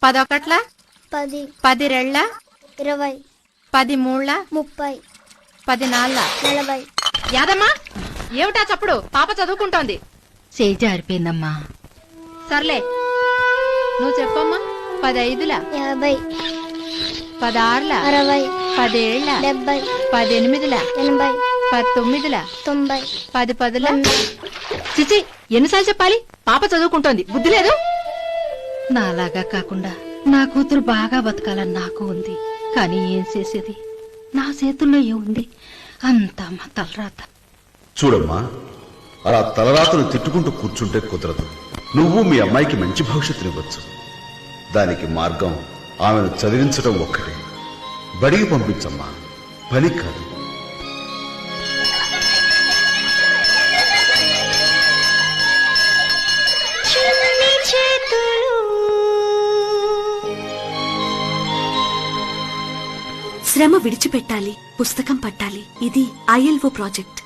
10 10 10 రెళ్ళ 20 10 మూళ్ళ 30 10 నాళ్ళ 40 యాదమ్మా ఏమిటా చప్పుడు? పాప చదువుకుంటోంది. చేయి జారిపోయిందమ్మా. సర్లే నువ్వు చెప్పమ్మా. 10 ఐదుల 50 10 ఆరుల 60 10 ఏళ్ళ 70 10 ఎనిమిదిల 80 10 తొమ్మిదిల 90 10 పదుల. చిచి ఎన్నిసార్లు చెప్పాలి? పాప చదువుకుంటోంది, బుద్ధి లేదు. నాలాగా కాకుండా నా కూతురు బాగా బతకాలని నాకు ఉంది. కానీ ఏం చేసేది? నా చేతుల్లో ఏముంది? అంతా మా తలరాత. చూడమ్మా, అలా తలరాతను తిట్టుకుంటూ కూర్చుంటే కుదరదు. నువ్వు మీ అమ్మాయికి మంచి భవిష్యత్తునివ్వచ్చు. దానికి మార్గం ఆమెను చదివించడం ఒక్కటే. బడికి పంపించమ్మా, పని కాదు. శ్రమ విడిచిపెట్టాలి, పుస్తకం పట్టాలి. ఇది ILO ప్రాజెక్ట్.